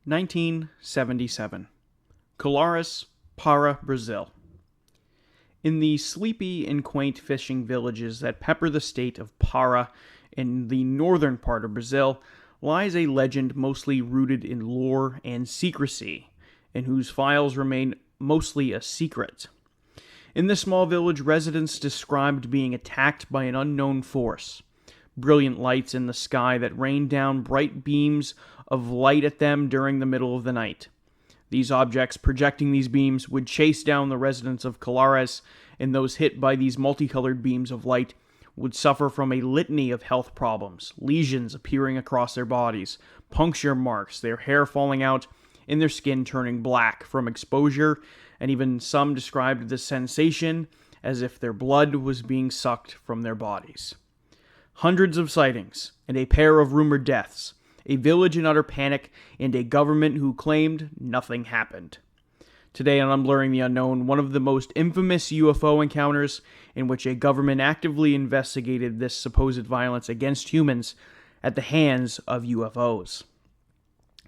1977. Colares, Para, Brazil. In the sleepy and quaint fishing villages that pepper the state of Para in the northern part of Brazil lies a legend mostly rooted in lore and secrecy, and whose files remain mostly a secret. In this small village, residents described being attacked by an unknown force. Brilliant lights in the sky that rained down bright beams of light at them during the middle of the night. These objects projecting these beams would chase down the residents of Colares, and those hit by these multicolored beams of light would suffer from a litany of health problems, lesions appearing across their bodies, puncture marks, their hair falling out, and their skin turning black from exposure, and even some described the sensation as if their blood was being sucked from their bodies. Hundreds of sightings, and a pair of rumored deaths, a village in utter panic, and a government who claimed nothing happened. Today on Unblurring the Unknown, one of the most infamous UFO encounters in which a government actively investigated this supposed violence against humans at the hands of UFOs.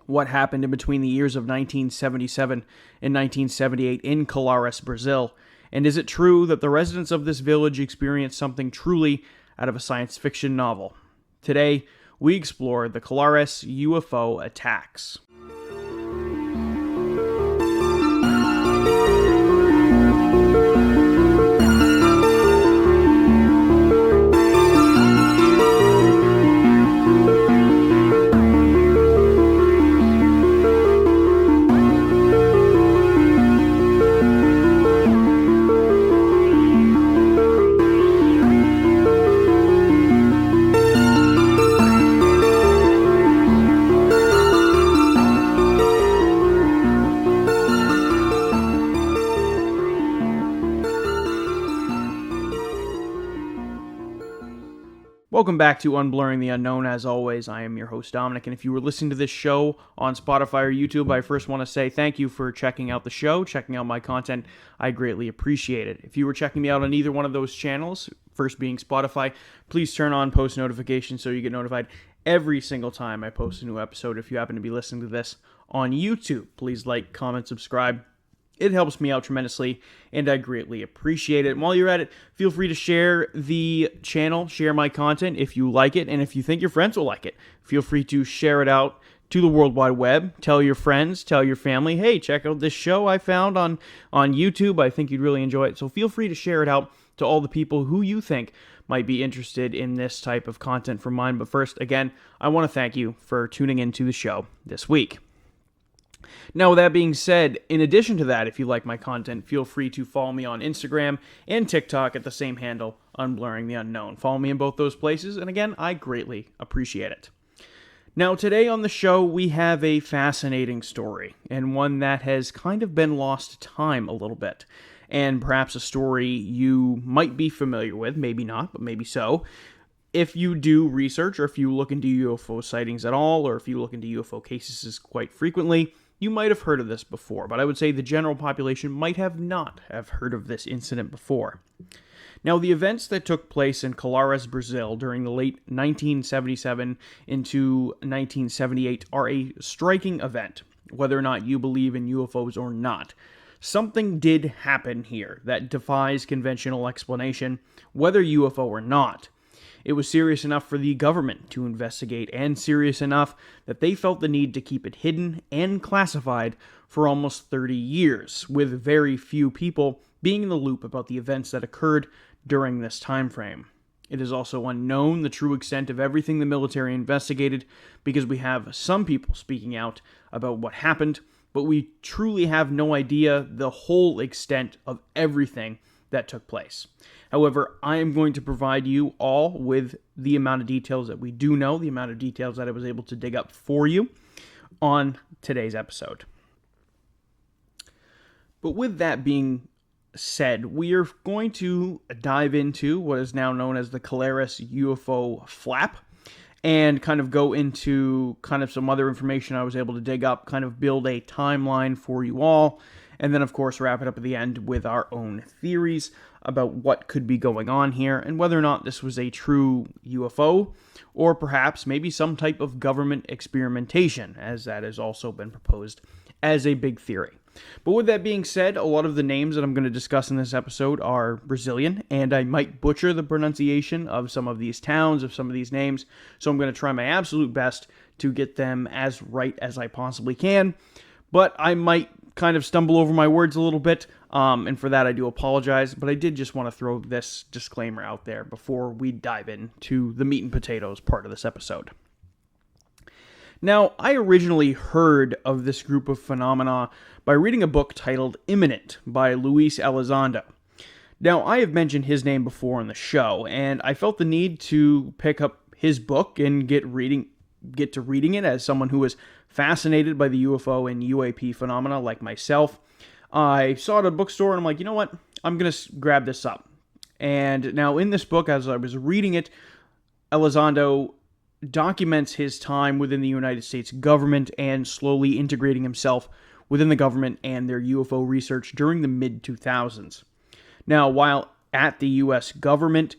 What happened in between the years of 1977 and 1978 in Colares, Brazil, and is it true that the residents of this village experienced something truly out of a science fiction novel? Today, we explore the Colares UFO attacks. Welcome back to Unblurring the Unknown. As always, I am your host, Dominic, and if you were listening to this show on Spotify or YouTube, I first want to say thank you for checking out the show, checking out my content. I greatly appreciate it. If you were checking me out on either one of those channels, first being Spotify, please turn on post notifications so you get notified every single time I post a new episode. If you happen to be listening to this on YouTube, please like, comment, subscribe. It helps me out tremendously, and I greatly appreciate it. And while you're at it, feel free to share the channel, share my content if you like it, and if you think your friends will like it, feel free to share it out to the World Wide Web. Tell your friends, tell your family, hey, check out this show I found on YouTube. I think you'd really enjoy it. So feel free to share it out to all the people who you think might be interested in this type of content from mine. But first, again, I want to thank you for tuning into the show this week. Now, with that being said, in addition to that, if you like my content, feel free to follow me on Instagram and TikTok at the same handle, Unblurring the Unknown. Follow me in both those places, and again, I greatly appreciate it. Now, today on the show, we have a fascinating story, and one that has kind of been lost to time a little bit, and perhaps a story you might be familiar with, maybe not, but maybe so. If you do research, or if you look into UFO sightings at all, or if you look into UFO cases quite frequently, you might have heard of this before, but I would say the general population might have not have heard of this incident before. Now, the events that took place in Colares, Brazil during the late 1977 into 1978 are a striking event, whether or not you believe in UFOs or not. Something did happen here that defies conventional explanation, whether UFO or not. It was serious enough for the government to investigate, and serious enough that they felt the need to keep it hidden and classified for almost 30 years, with very few people being in the loop about the events that occurred during this time frame. It is also unknown the true extent of everything the military investigated, because we have some people speaking out about what happened, but we truly have no idea the whole extent of everything that took place. However, I am going to provide you all with the amount of details that we do know, the amount of details that I was able to dig up for you on today's episode. But with that being said, we are going to dive into what is now known as the Colares UFO flap, and kind of go into kind of some other information I was able to dig up, kind of build a timeline for you all, and then, of course, wrap it up at the end with our own theories about what could be going on here and whether or not this was a true UFO or perhaps maybe some type of government experimentation, as that has also been proposed as a big theory. But with that being said, a lot of the names that I'm going to discuss in this episode are Brazilian, and I might butcher the pronunciation of some of these towns, of some of these names, so I'm going to try my absolute best to get them as right as I possibly can, but I might kind of stumble over my words a little bit, and for that I do apologize, but I did just want to throw this disclaimer out there before we dive into the meat and potatoes part of this episode. Now, I originally heard of this group of phenomena by reading a book titled Imminent by Luis Elizondo. Now, I have mentioned his name before on the show, and I felt the need to pick up his book and get to reading it as someone who was fascinated by the UFO and UAP phenomena like myself. I saw it at a bookstore, and I'm like, you know what? I'm going to grab this up. And now in this book, as I was reading it, Elizondo documents his time within the United States government and slowly integrating himself within the government and their UFO research during the mid-2000s. Now, while at the U.S. government,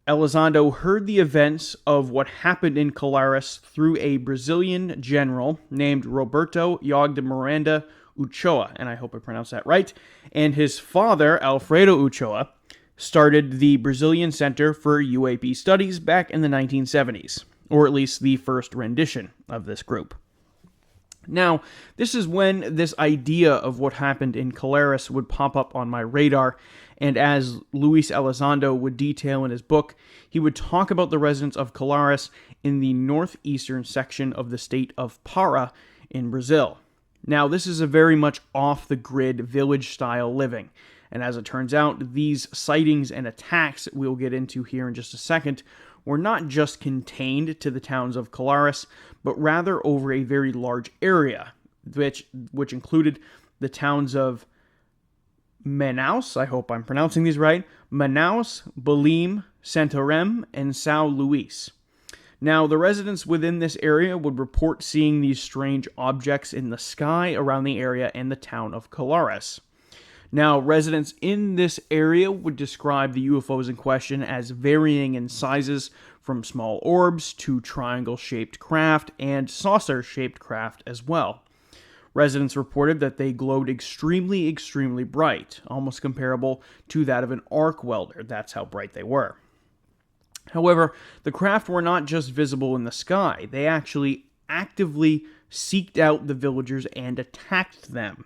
Elizondo heard the events of what happened in Colares through a Brazilian general named Roberto Yog de Miranda Uchoa, and I hope I pronounced that right, and his father, Alfredo Uchoa, started the Brazilian Center for UAP Studies back in the 1970s, or at least the first rendition of this group. Now, this is when this idea of what happened in Colares would pop up on my radar, and as Luis Elizondo would detail in his book, he would talk about the residents of Colares in the northeastern section of the state of Para in Brazil. Now, this is a very much off-the-grid village-style living, and as it turns out, these sightings and attacks that we'll get into here in just a second were not just contained to the towns of Colares, but rather over a very large area, which included the towns of Manaus, I hope I'm pronouncing these right, Manaus, Belém, Santarém, and São Luís. Now, the residents within this area would report seeing these strange objects in the sky around the area and the town of Colares. Now, residents in this area would describe the UFOs in question as varying in sizes from small orbs to triangle-shaped craft and saucer-shaped craft as well. Residents reported that they glowed extremely, extremely bright, almost comparable to that of an arc welder. That's how bright they were. However, the craft were not just visible in the sky. They actually actively seeked out the villagers and attacked them.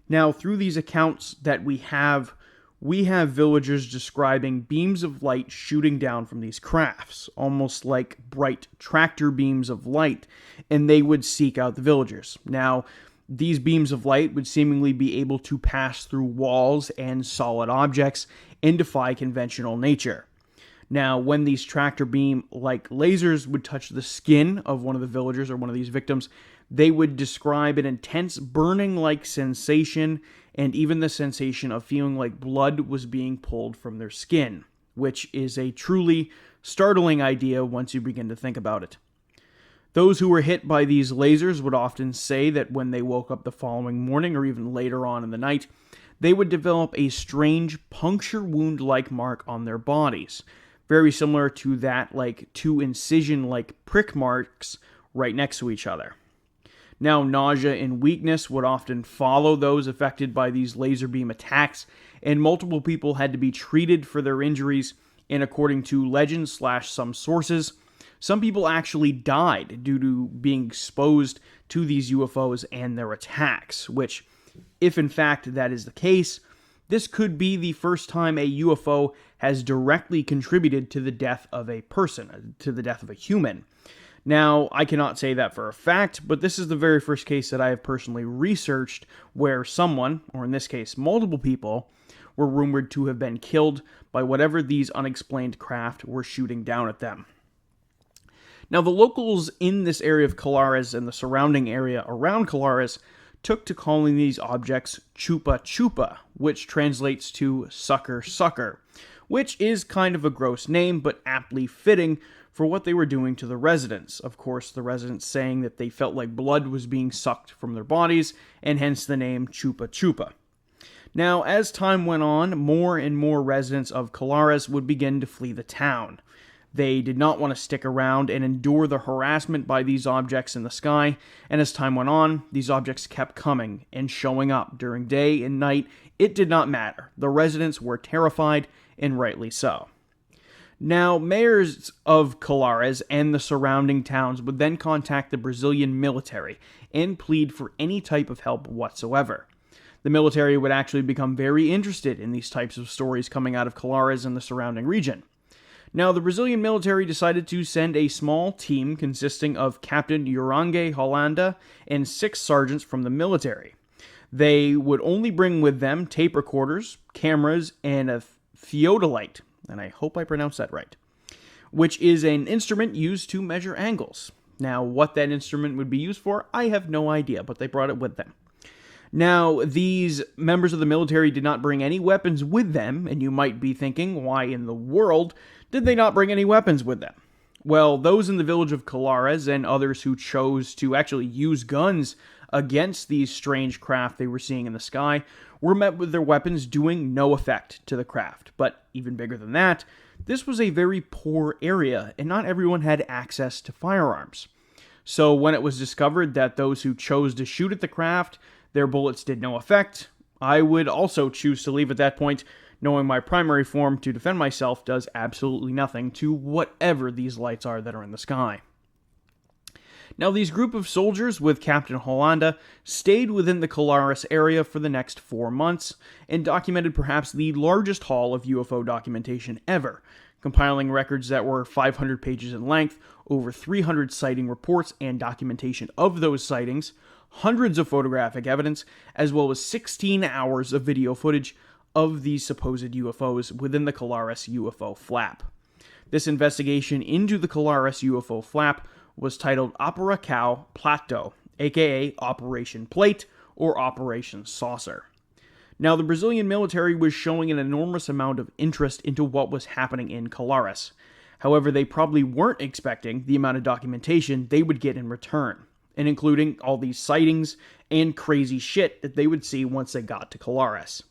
Now, through these accounts that we have villagers describing beams of light shooting down from these crafts, almost like bright tractor beams of light, and they would seek out the villagers. Now, these beams of light would seemingly be able to pass through walls and solid objects and defy conventional nature. Now, when these tractor beam-like lasers would touch the skin of one of the villagers or one of these victims, they would describe an intense burning-like sensation and even the sensation of feeling like blood was being pulled from their skin, which is a truly startling idea once you begin to think about it. Those who were hit by these lasers would often say that when they woke up the following morning or even later on in the night, they would develop a strange puncture wound-like mark on their bodies, very similar to that like two incision-like prick marks right next to each other. Now, nausea and weakness would often follow those affected by these laser beam attacks, and multiple people had to be treated for their injuries, and according to legends / some sources, some people actually died due to being exposed to these UFOs and their attacks, which, if in fact that is the case, this could be the first time a UFO has directly contributed to the death of a person, to the death of a human. Now, I cannot say that for a fact, but this is the very first case that I have personally researched where someone, or in this case multiple people, were rumored to have been killed by whatever these unexplained craft were shooting down at them. Now, the locals in this area of Colares and the surrounding area around Colares took to calling these objects chupa chupa, which translates to sucker sucker, which is kind of a gross name, but aptly fitting for what they were doing to the residents. Of course, the residents saying that they felt like blood was being sucked from their bodies, and hence the name Chupa Chupa. Now, as time went on, more and more residents of Colares would begin to flee the town. They did not want to stick around and endure the harassment by these objects in the sky, and as time went on, these objects kept coming and showing up during day and night. It did not matter. The residents were terrified, and rightly so. Now, mayors of Colares and the surrounding towns would then contact the Brazilian military and plead for any type of help whatsoever. The military would actually become very interested in these types of stories coming out of Colares and the surrounding region. Now, the Brazilian military decided to send a small team consisting of Captain Urangue Holanda and 6 sergeants from the military. They would only bring with them tape recorders, cameras, and a theodolite, and I hope I pronounced that right, which is an instrument used to measure angles. Now, what that instrument would be used for, I have no idea, but they brought it with them. Now, these members of the military did not bring any weapons with them, and you might be thinking, why in the world did they not bring any weapons with them? Well, those in the village of Colares and others who chose to actually use guns against these strange craft they were seeing in the sky were met with their weapons doing no effect to the craft. But even bigger than that, this was a very poor area, and not everyone had access to firearms. So when it was discovered that those who chose to shoot at the craft, their bullets did no effect, I would also choose to leave at that point, knowing my primary form to defend myself does absolutely nothing to whatever these lights are that are in the sky. Now, these group of soldiers with Captain Holanda stayed within the Colares area for the next 4 months and documented perhaps the largest haul of UFO documentation ever, compiling records that were 500 pages in length, over 300 sighting reports and documentation of those sightings, hundreds of photographic evidence, as well as 16 hours of video footage of these supposed UFOs within the Colares UFO flap. This investigation into the Colares UFO flap was titled Opera Cow Plato, aka Operation Plate or Operation Saucer. Now, the Brazilian military was showing an enormous amount of interest into what was happening in Colares. However, they probably weren't expecting the amount of documentation they would get in return, and including all these sightings and crazy shit that they would see once they got to Colares.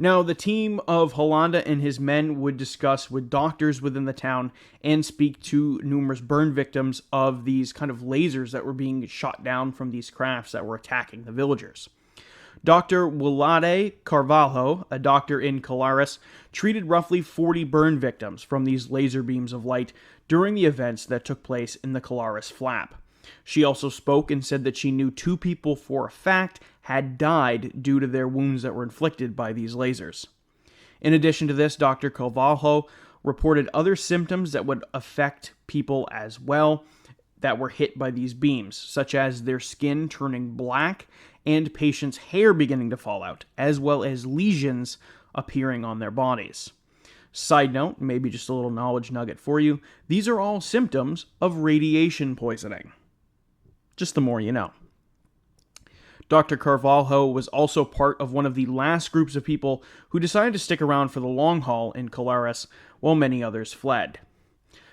Now, the team of Holanda and his men would discuss with doctors within the town and speak to numerous burn victims of these kind of lasers that were being shot down from these crafts that were attacking the villagers. Dr. Willade Carvalho, a doctor in Colares, treated roughly 40 burn victims from these laser beams of light during the events that took place in the Colares flap. She also spoke and said that she knew 2 people for a fact had died due to their wounds that were inflicted by these lasers. In addition to this, Dr. Carvalho reported other symptoms that would affect people as well that were hit by these beams, such as their skin turning black and patients' hair beginning to fall out, as well as lesions appearing on their bodies. Side note, maybe just a little knowledge nugget for you, these are all symptoms of radiation poisoning. Just the more you know. Dr. Carvalho was also part of one of the last groups of people who decided to stick around for the long haul in Colares, while many others fled.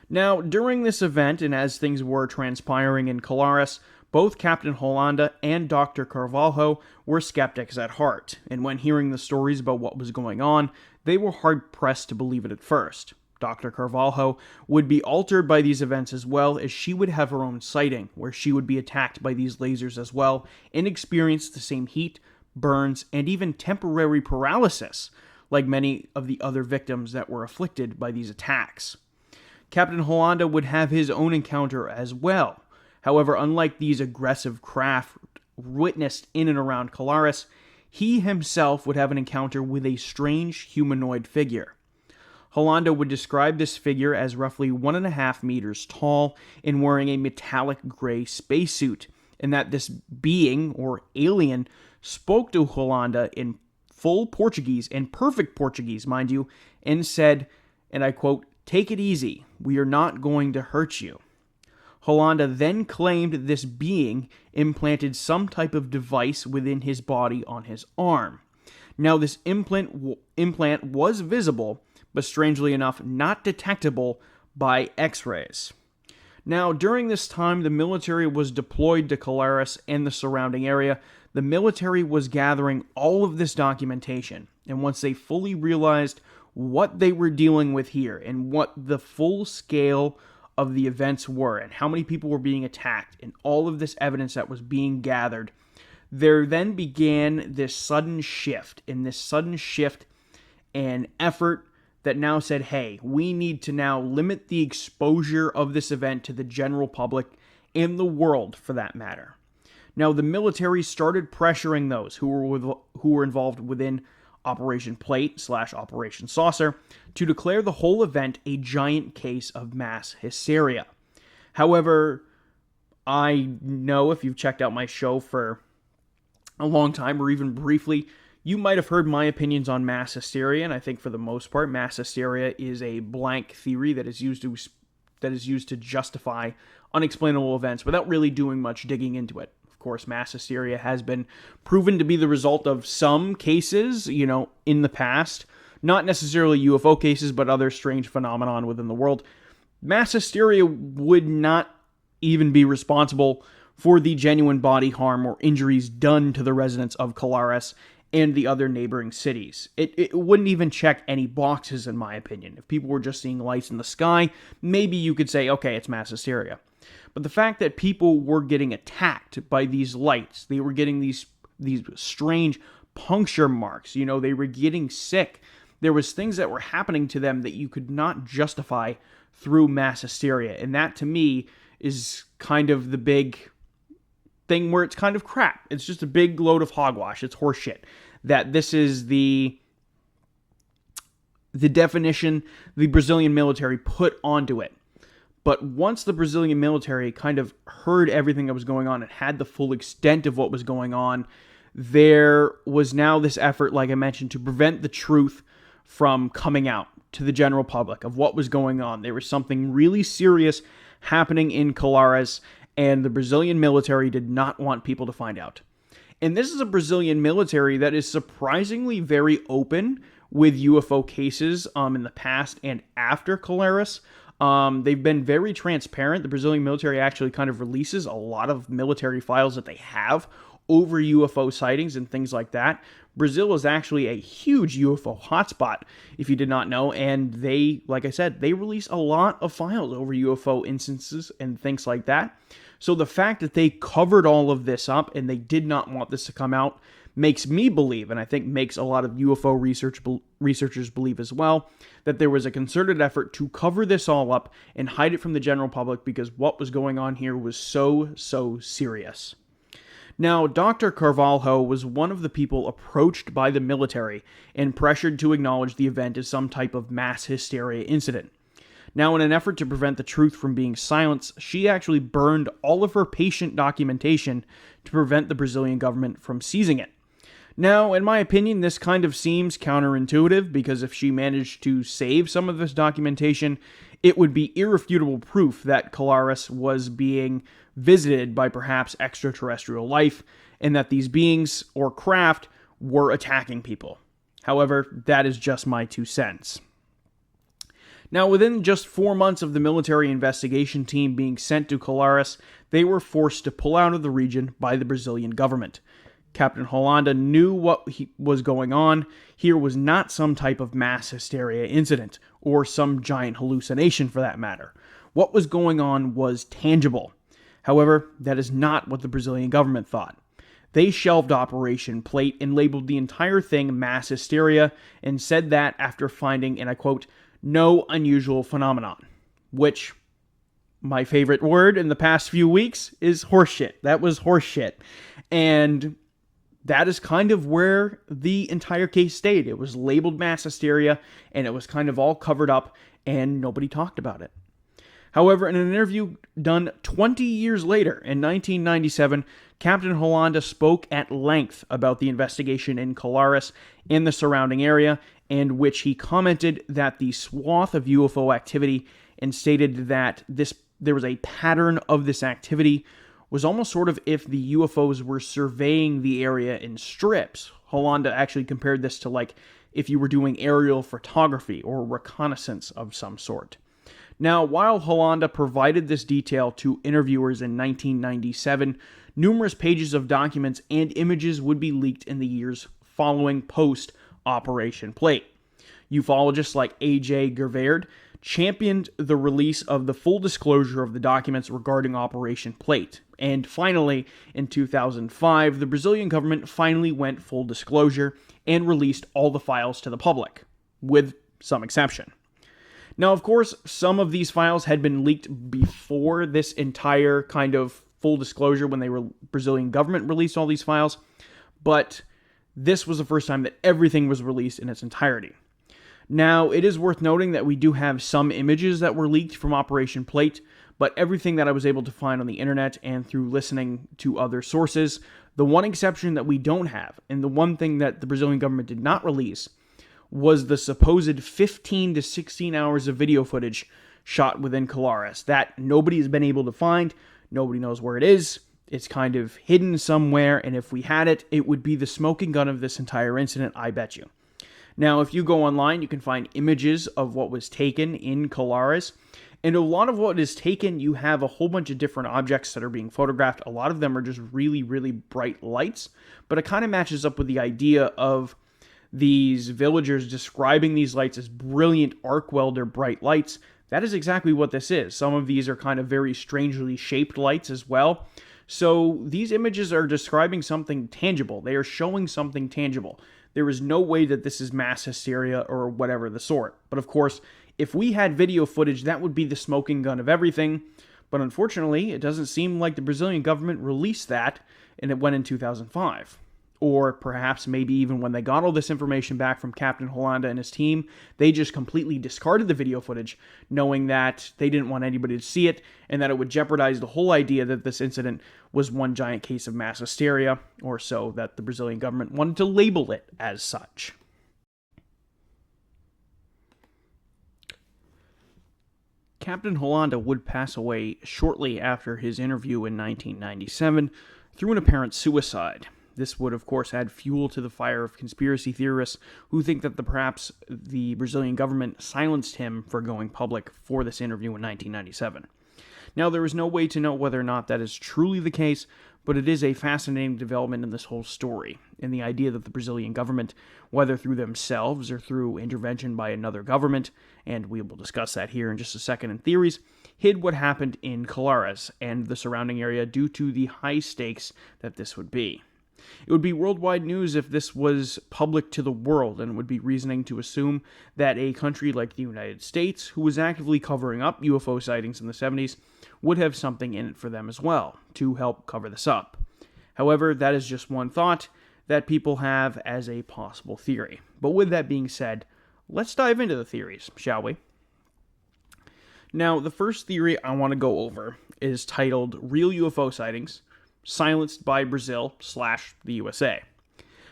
Now, during this event, and as things were transpiring in Colares, both Captain Holanda and Dr. Carvalho were skeptics at heart, and when hearing the stories about what was going on, they were hard-pressed to believe it at first. Dr. Carvalho would be altered by these events as well, as she would have her own sighting, where she would be attacked by these lasers as well, and experience the same heat, burns, and even temporary paralysis, like many of the other victims that were afflicted by these attacks. Captain Holanda would have his own encounter as well. However, unlike these aggressive craft witnessed in and around Colares, he himself would have an encounter with a strange humanoid figure. Holanda would describe this figure as roughly 1.5 meters tall and wearing a metallic gray spacesuit, and that this being, or alien, spoke to Holanda in full Portuguese, and perfect Portuguese, mind you, and said, and I quote, "Take it easy, we are not going to hurt you." Holanda then claimed this being implanted some type of device within his body on his arm. Now, this implant was visible, but strangely enough, not detectable by X-rays. Now, during this time, the military was deployed to Colares and the surrounding area. The military was gathering all of this documentation, and once they fully realized what they were dealing with here and what the full scale of the events were and how many people were being attacked and all of this evidence that was being gathered, there then began this sudden shift and effort that now said, hey, we need to now limit the exposure of this event to the general public and the world, for that matter. Now, the military started pressuring those who were involved within Operation Plate / Operation Saucer to declare the whole event a giant case of mass hysteria. However, I know if you've checked out my show for a long time or even briefly, you might have heard my opinions on mass hysteria, and I think for the most part, mass hysteria is a blank theory that is used to justify unexplainable events without really doing much digging into it. Of course, mass hysteria has been proven to be the result of some cases, in the past, not necessarily UFO cases, but other strange phenomenon within the world. Mass hysteria would not even be responsible for the genuine body harm or injuries done to the residents of Colares and the other neighboring cities. It wouldn't even check any boxes, in my opinion. If people were just seeing lights in the sky, maybe you could say, okay, it's mass hysteria. But the fact that people were getting attacked by these lights, they were getting these strange puncture marks, they were getting sick. There was things that were happening to them that you could not justify through mass hysteria. And that, to me, is kind of the big thing where it's kind of crap. It's just a big load of hogwash. It's horseshit. That this is the definition the Brazilian military put onto it. But once the Brazilian military kind of heard everything that was going on and had the full extent of what was going on, there was now this effort, like I mentioned, to prevent the truth from coming out to the general public of what was going on. There was something really serious happening in Colares, and the Brazilian military did not want people to find out. And this is a Brazilian military that is surprisingly very open with UFO cases in the past and after Colares. They've been very transparent. The Brazilian military actually kind of releases a lot of military files that they have over UFO sightings and things like that. Brazil is actually a huge UFO hotspot, if you did not know, and they, like I said, they release a lot of files over UFO instances and things like that. So the fact that they covered all of this up and they did not want this to come out makes me believe, and I think makes a lot of UFO researchers believe as well, that there was a concerted effort to cover this all up and hide it from the general public because what was going on here was so serious. Now, Dr. Carvalho was one of the people approached by the military and pressured to acknowledge the event as some type of mass hysteria incident. Now, in an effort to prevent the truth from being silenced, she actually burned all of her patient documentation to prevent the Brazilian government from seizing it. Now, in my opinion, this kind of seems counterintuitive because if she managed to save some of this documentation, it would be irrefutable proof that Colares was being visited by perhaps extraterrestrial life and that these beings or craft were attacking people. However, that is just my 2 cents. Now, within just 4 months of the military investigation team being sent to Colares, they were forced to pull out of the region by the Brazilian government. Captain Holanda knew what was going on. Here was not some type of mass hysteria incident, or some giant hallucination for that matter. What was going on was tangible. However, that is not what the Brazilian government thought. They shelved Operation Plate and labeled the entire thing mass hysteria and said that after finding, and I quote, no unusual phenomenon, which, my favorite word in the past few weeks, is horseshit. That was horseshit. And that is kind of where the entire case stayed. It was labeled mass hysteria, and it was kind of all covered up, and nobody talked about it. However, in an interview done 20 years later, in 1997, Captain Holanda spoke at length about the investigation in Colares and the surrounding area, in which he commented that the swath of UFO activity and stated that there was a pattern of this activity was almost sort of if the UFOs were surveying the area in strips. Holanda actually compared this to like if you were doing aerial photography or reconnaissance of some sort. Now, while Hollanda provided this detail to interviewers in 1997, numerous pages of documents and images would be leaked in the years following post-Operation Plate. Ufologists like A.J. Gerverd championed the release of the full disclosure of the documents regarding Operation Plate. And finally, in 2005, the Brazilian government finally went full disclosure and released all the files to the public, with some exception. Now, of course, some of these files had been leaked before this entire kind of full disclosure when the Brazilian government released all these files, but this was the first time that everything was released in its entirety. Now, it is worth noting that we do have some images that were leaked from Operation Plate, but everything that I was able to find on the internet and through listening to other sources, the one exception that we don't have, and the one thing that the Brazilian government did not release, was the supposed 15 to 16 hours of video footage shot within Colares that nobody has been able to find. Nobody knows where it is. It's kind of hidden somewhere, and if we had it, it would be the smoking gun of this entire incident, I bet you. Now, if you go online, you can find images of what was taken in Colares, and a lot of what is taken, you have a whole bunch of different objects that are being photographed. A lot of them are just really, really bright lights, but it kind of matches up with the idea of these villagers describing these lights as brilliant arc welder bright lights. That is exactly what this is. Some of these are kind of very strangely shaped lights as well. So these images are describing something tangible. They are showing something tangible. There is no way that this is mass hysteria or whatever the sort. But of course, if we had video footage, that would be the smoking gun of everything. But unfortunately, it doesn't seem like the Brazilian government released that, and it went in 2005. Or perhaps maybe even when they got all this information back from Captain Hollanda and his team, they just completely discarded the video footage, knowing that they didn't want anybody to see it, and that it would jeopardize the whole idea that this incident was one giant case of mass hysteria, or so that the Brazilian government wanted to label it as such. Captain Hollanda would pass away shortly after his interview in 1997 through an apparent suicide. This would, of course, add fuel to the fire of conspiracy theorists who think that perhaps the Brazilian government silenced him for going public for this interview in 1997. Now, there is no way to know whether or not that is truly the case, but it is a fascinating development in this whole story, and the idea that the Brazilian government, whether through themselves or through intervention by another government, and we will discuss that here in just a second in theories, hid what happened in Colares and the surrounding area due to the high stakes that this would be. It would be worldwide news if this was public to the world, and it would be reasoning to assume that a country like the United States, who was actively covering up UFO sightings in the 70s, would have something in it for them as well, to help cover this up. However, that is just one thought that people have as a possible theory. But with that being said, let's dive into the theories, shall we? Now, the first theory I want to go over is titled Real UFO Sightings, Silenced by Brazil / the USA.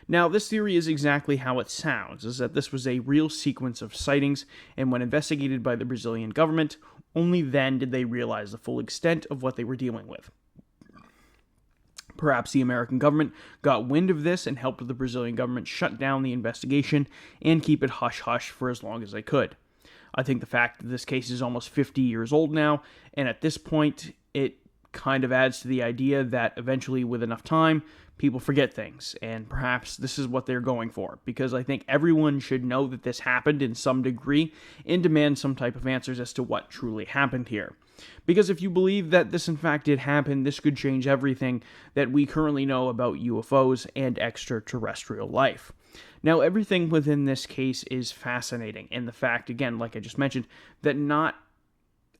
Now, this theory is exactly how it sounds, is that this was a real sequence of sightings, and when investigated by the Brazilian government, only then did they realize the full extent of what they were dealing with. Perhaps the American government got wind of this and helped the Brazilian government shut down the investigation and keep it hush-hush for as long as they could. I think the fact that this case is almost 50 years old now, and at this point, it kind of adds to the idea that eventually, with enough time, people forget things, and perhaps this is what they're going for, because I think everyone should know that this happened in some degree and demand some type of answers as to what truly happened here. Because if you believe that this in fact did happen, this could change everything that we currently know about UFOs and extraterrestrial life. Now, everything within this case is fascinating, and the fact, again, like I just mentioned, that not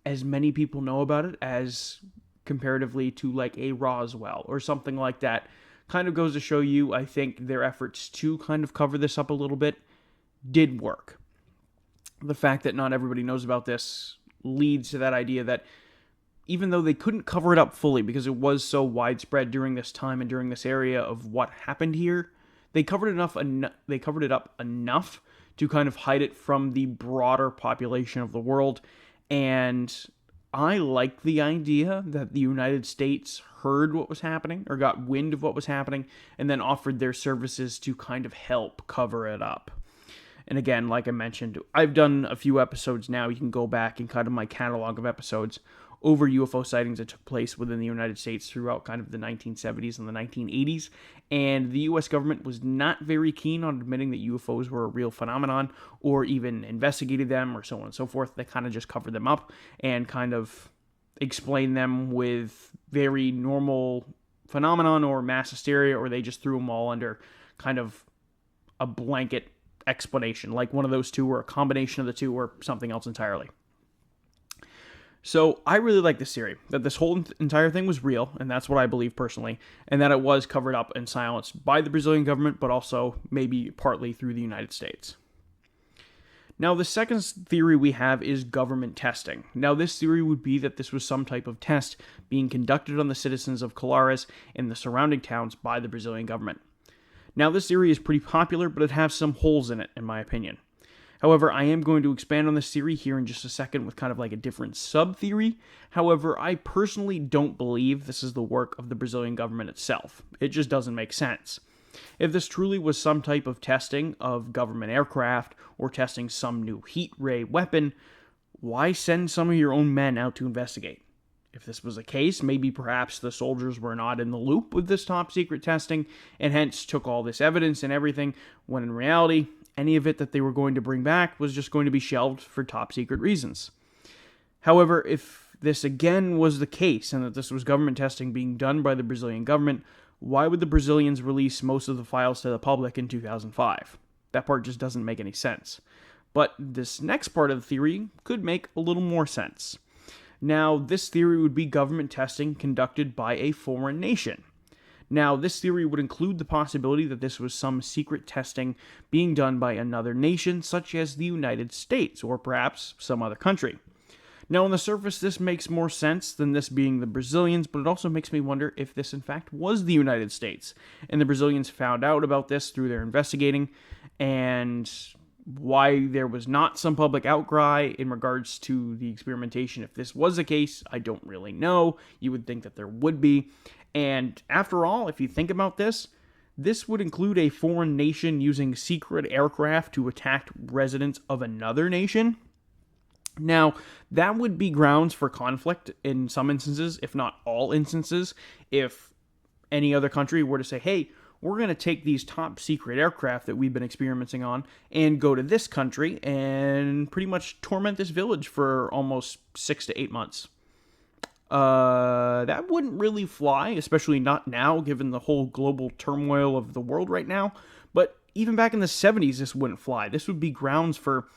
as many people know about it as comparatively to like a Roswell or something like that, kind of goes to show you, I think, their efforts to kind of cover this up a little bit did work. The fact that not everybody knows about this leads to that idea that even though they couldn't cover it up fully because it was so widespread during this time and during this area of what happened here, they covered it up enough to kind of hide it from the broader population of the world. And I like the idea that the United States heard what was happening or got wind of what was happening and then offered their services to kind of help cover it up. And again, like I mentioned, I've done a few episodes now. You can go back and kind of my catalog of episodes over UFO sightings that took place within the United States throughout kind of the 1970s and the 1980s. And the US government was not very keen on admitting that UFOs were a real phenomenon or even investigated them or so on and so forth. They kind of just covered them up and kind of explained them with very normal phenomenon or mass hysteria, or they just threw them all under kind of a blanket explanation, like one of those two or a combination of the two or something else entirely. So I really like this theory, that this whole entire thing was real, and that's what I believe personally, and that it was covered up and silenced by the Brazilian government, but also maybe partly through the United States. Now, the second theory we have is government testing. Now, this theory would be that this was some type of test being conducted on the citizens of Colares and the surrounding towns by the Brazilian government. Now, this theory is pretty popular, but it has some holes in it, in my opinion. However, I am going to expand on this theory here in just a second with kind of like a different sub-theory. However, I personally don't believe this is the work of the Brazilian government itself. It just doesn't make sense. If this truly was some type of testing of government aircraft or testing some new heat ray weapon, why send some of your own men out to investigate? If this was the case, maybe perhaps the soldiers were not in the loop with this top secret testing and hence took all this evidence and everything, when in reality, any of it that they were going to bring back was just going to be shelved for top secret reasons. However, if this again was the case and that this was government testing being done by the Brazilian government, why would the Brazilians release most of the files to the public in 2005? That part just doesn't make any sense. But this next part of the theory could make a little more sense. Now, this theory would be government testing conducted by a foreign nation. Now, this theory would include the possibility that this was some secret testing being done by another nation, such as the United States, or perhaps some other country. Now, on the surface, this makes more sense than this being the Brazilians, but it also makes me wonder if this, in fact, was the United States, and the Brazilians found out about this through their investigating, and why there was not some public outcry in regards to the experimentation. If this was the case, I don't really know. You would think that there would be. And after all, if you think about this, this would include a foreign nation using secret aircraft to attack residents of another nation. Now, that would be grounds for conflict in some instances, if not all instances, if any other country were to say, hey, we're going to take these top secret aircraft that we've been experimenting on and go to this country and pretty much torment this village for almost 6 to 8 months. That wouldn't really fly, especially not now, given the whole global turmoil of the world right now. But even back in the 70s, this wouldn't fly. This would be grounds for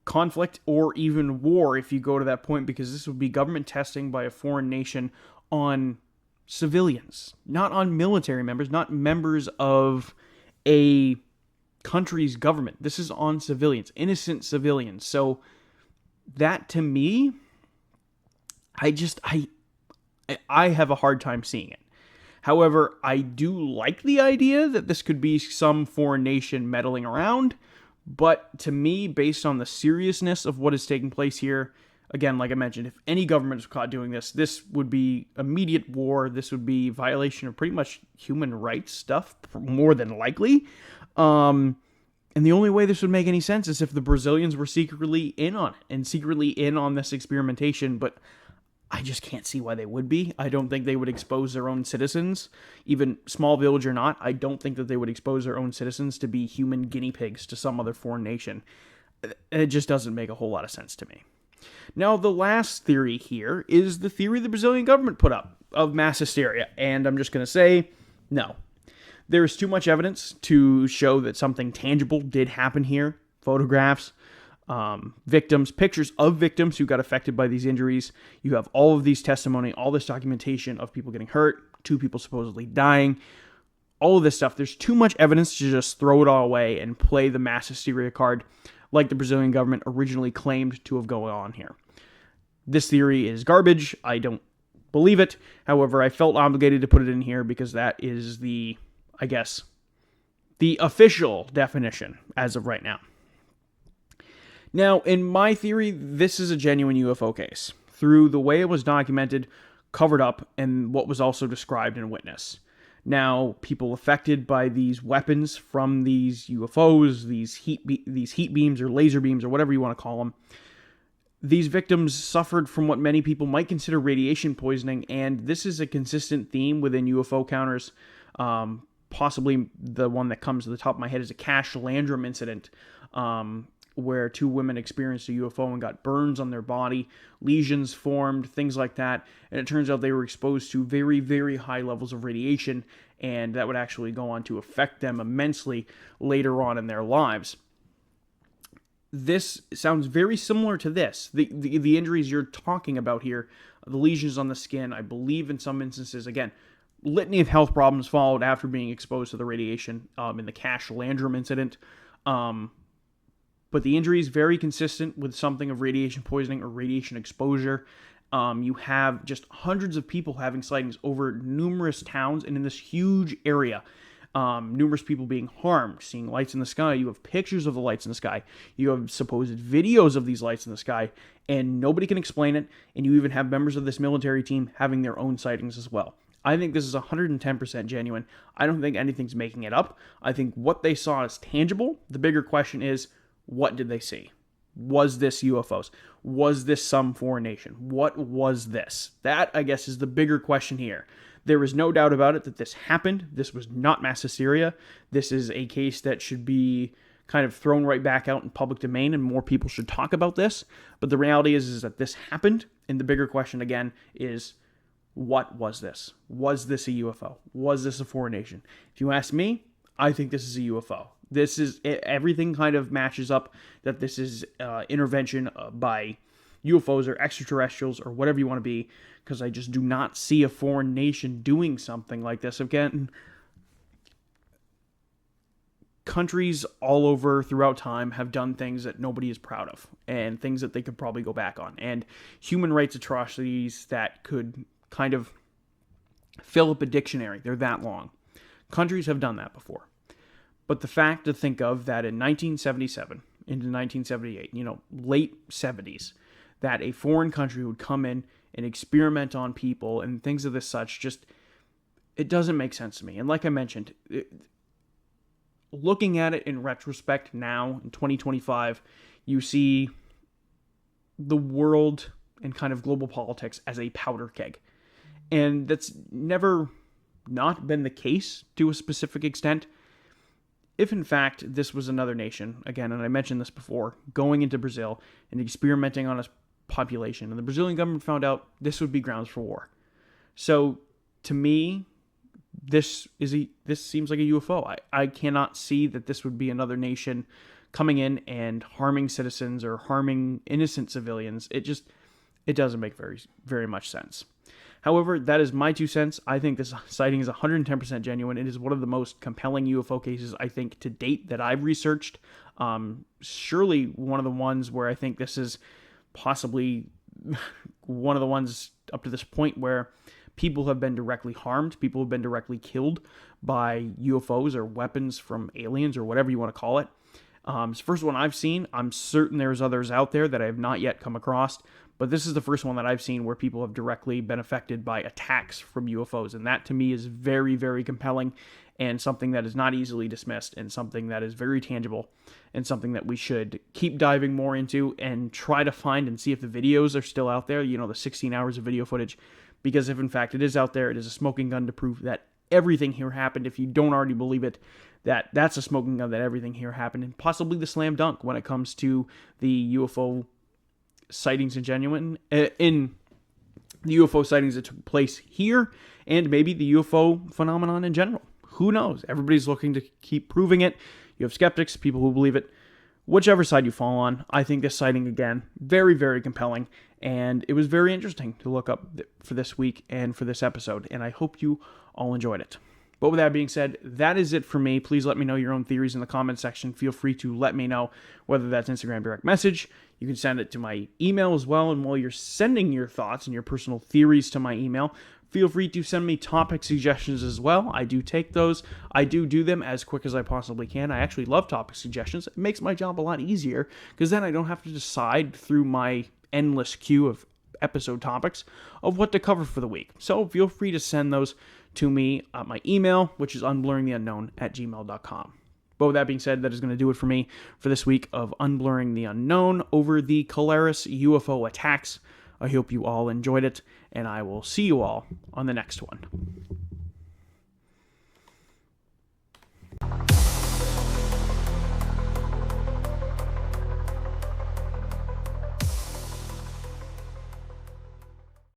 conflict or even war if you go to that point, because this would be government testing by a foreign nation on civilians, not on military members, not members of a country's government. This is on civilians, innocent civilians. So that, to me, I have a hard time seeing it. However, I do like the idea that this could be some foreign nation meddling around, but to me, based on the seriousness of what is taking place here, again, like I mentioned, if any government was caught doing this, this would be immediate war. This would be violation of pretty much human rights stuff, more than likely. And the only way this would make any sense is if the Brazilians were secretly in on it and secretly in on this experimentation, but I just can't see why they would be. I don't think they would expose their own citizens, even small village or not. I don't think that they would expose their own citizens to be human guinea pigs to some other foreign nation. It just doesn't make a whole lot of sense to me. Now, the last theory here is the theory the Brazilian government put up of mass hysteria, and I'm just going to say, no. There is too much evidence to show that something tangible did happen here. Photographs, victims, pictures of victims who got affected by these injuries. You have all of these testimony, all this documentation of people getting hurt, 2 people supposedly dying, all of this stuff. There's too much evidence to just throw it all away and play the mass hysteria card like the Brazilian government originally claimed to have gone on here. This theory is garbage. I don't believe it. However, I felt obligated to put it in here because that is the official definition as of right now. Now, in my theory, this is a genuine UFO case, through the way it was documented, covered up, and what was also described in witness. Now, people affected by these weapons from these UFOs, these heat beams or laser beams or whatever you want to call them, these victims suffered from what many people might consider radiation poisoning, and this is a consistent theme within UFO counters. Possibly the one that comes to the top of my head is a Cash Landrum incident, where 2 women experienced a UFO and got burns on their body, lesions formed, things like that. And it turns out they were exposed to very, very high levels of radiation, and that would actually go on to affect them immensely later on in their lives. This sounds very similar to this. The injuries you're talking about here, the lesions on the skin, I believe in some instances, again, litany of health problems followed after being exposed to the radiation in the Cash Landrum incident. But the injury is very consistent with something of radiation poisoning or radiation exposure. You have just hundreds of people having sightings over numerous towns and in this huge area. Numerous people being harmed, seeing lights in the sky. You have pictures of the lights in the sky. You have supposed videos of these lights in the sky, and nobody can explain it. And you even have members of this military team having their own sightings as well. I think this is 110% genuine. I don't think anything's making it up. I think what they saw is tangible. The bigger question is, what did they see? Was this UFOs? Was this some foreign nation? What was this? That, I guess, is the bigger question here. There is no doubt about it that this happened. This was not mass hysteria. This is a case that should be kind of thrown right back out in public domain, and more people should talk about this. But the reality is that this happened, and the bigger question, again, is what was this? Was this a UFO? Was this a foreign nation? If you ask me, I think this is a UFO. This is, everything kind of matches up that this is intervention by UFOs or extraterrestrials or whatever you want to be, because I just do not see a foreign nation doing something like this. Again, countries all over throughout time have done things that nobody is proud of, and things that they could probably go back on, and human rights atrocities that could kind of fill up a dictionary. They're that long. Countries have done that before. But the fact to think of that in 1977 into 1978, late 70s, that a foreign country would come in and experiment on people and things of this such, just, it doesn't make sense to me. And like I mentioned, looking at it in retrospect now, in 2025, you see the world and kind of global politics as a powder keg. And that's never not been the case to a specific extent. If in fact this was another nation, again, and I mentioned this before, going into Brazil and experimenting on its population, and the Brazilian government found out, this would be grounds for war. So to me, this seems like a UFO. I cannot see that this would be another nation coming in and harming citizens or harming innocent civilians. It doesn't make very, very much sense. However, that is my 2 cents. I think this sighting is 110% genuine. It is one of the most compelling UFO cases, I think, to date that I've researched. Surely one of the ones where I think this is possibly one of the ones up to this point where people have been directly harmed, people have been directly killed by UFOs or weapons from aliens or whatever you want to call it. It's the first one I've seen. I'm certain there's others out there that I have not yet come across, but this is the first one that I've seen where people have directly been affected by attacks from UFOs, and that to me is very, very compelling and something that is not easily dismissed and something that is very tangible and something that we should keep diving more into and try to find and see if the videos are still out there, the 16 hours of video footage, because if in fact it is out there, it is a smoking gun to prove that everything here happened. If you don't already believe it, that's a smoking gun that everything here happened, and possibly the slam dunk when it comes to the UFO sightings in the UFO sightings that took place here, and maybe the UFO phenomenon in general. Who knows? Everybody's looking to keep proving it. You have skeptics, people who believe it. Whichever side you fall on, I think this sighting, again, very, very compelling, and it was very interesting to look up for this week and for this episode, and I hope you all enjoyed it. But with that being said, that is it for me. Please let me know your own theories in the comment section. Feel free to let me know, whether that's Instagram direct message. You can send it to my email as well. And while you're sending your thoughts and your personal theories to my email, feel free to send me topic suggestions as well. I do take those. I do them as quick as I possibly can. I actually love topic suggestions. It makes my job a lot easier because then I don't have to decide through my endless queue of episode topics of what to cover for the week. So feel free to send those to me at my email, which is unblurringtheunknown@gmail.com. But with that being said, that is going to do it for me for this week of Unblurring the Unknown over the Colares UFO attacks. I hope you all enjoyed it, and I will see you all on the next one.